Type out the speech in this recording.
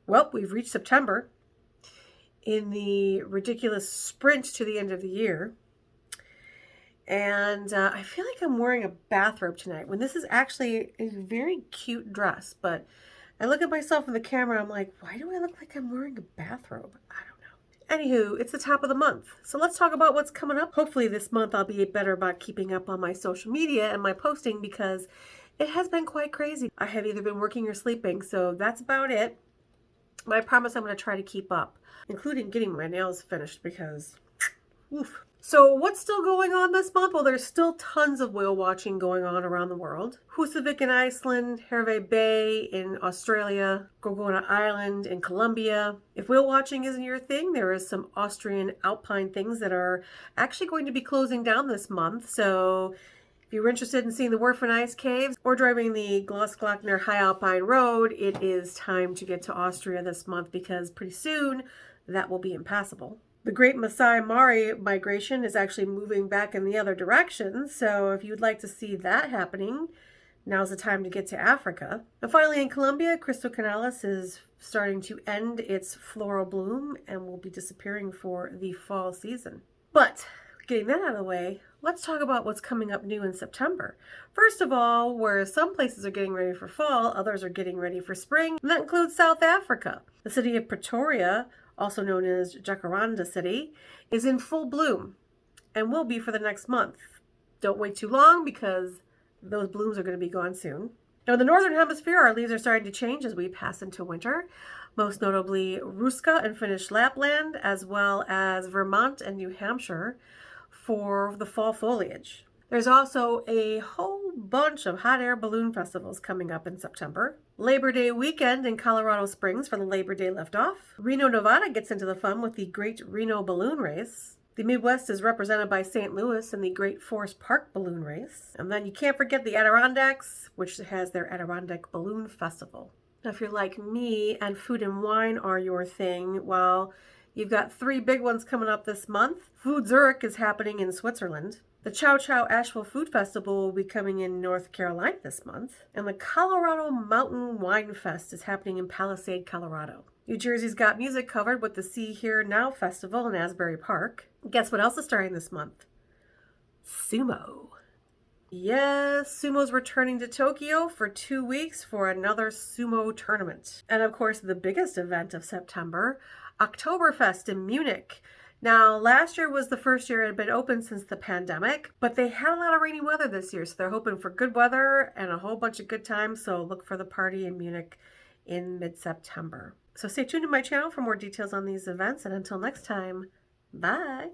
Well, we've reached September in the ridiculous sprint to the end of the year. And I feel like I'm wearing a bathrobe tonight when this is actually a very cute dress. But I look at myself in the camera, I'm like, why do I look like I'm wearing a bathrobe? I don't know. Anywho, it's the top of the month. So let's talk about what's coming up. Hopefully this month I'll be better about keeping up on my social media and my posting because it has been quite crazy. I have either been working or sleeping, so that's about it. But I promise I'm going to try to keep up, including getting my nails finished because, oof. So what's still going on this month? Well, there's still tons of whale watching going on around the world. Husavik in Iceland, Hervey Bay in Australia, Gorgona Island in Colombia. If whale watching isn't your thing, there is some Austrian Alpine things that are actually going to be closing down this month. So if you're interested in seeing the Werfen ice caves or driving the Grossglockner High Alpine Road, it is time to get to Austria this month because pretty soon that will be impassable. The Great Masai Mara migration is actually moving back in the other direction, so if you'd like to see that happening, now's the time to get to Africa. And finally, in Colombia, Cristales is starting to end its floral bloom and will be disappearing for the fall season. But getting that out of the way, let's talk about what's coming up new in September. First of all, where some places are getting ready for fall, others are getting ready for spring, and that includes South Africa. The city of Pretoria, also known as Jacaranda City, is in full bloom and will be for the next month. Don't wait too long because those blooms are going to be gone soon. Now in the Northern Hemisphere, our leaves are starting to change as we pass into winter, most notably Ruska and Finnish Lapland, as well as Vermont and New Hampshire for the fall foliage. There's also a whole bunch of hot air balloon festivals coming up in September. Labor Day weekend in Colorado Springs for the Labor Day liftoff. Reno, Nevada gets into the fun with the Great Reno Balloon Race. The Midwest is represented by St. Louis in the Great Forest Park Balloon Race. And then you can't forget the Adirondacks, which has their Adirondack Balloon Festival. Now, if you're like me and food and wine are your thing, well, you've got 3 big ones coming up this month. Food Zurich is happening in Switzerland. The Chow Asheville Food Festival will be coming in North Carolina this month. And the Colorado Mountain Wine Fest is happening in Palisades, Colorado. New Jersey's got music covered with the See Here Now Festival in Asbury Park. Guess what else is starting this month? Sumo. Yes, Sumo's returning to Tokyo for 2 weeks for another Sumo tournament. And of course, the biggest event of September, Oktoberfest in Munich. Now, last year was the first year it had been open since the pandemic, but they had a lot of rainy weather this year, so they're hoping for good weather and a whole bunch of good times, so look for the party in Munich in mid-September. So stay tuned to my channel for more details on these events, and until next time, bye!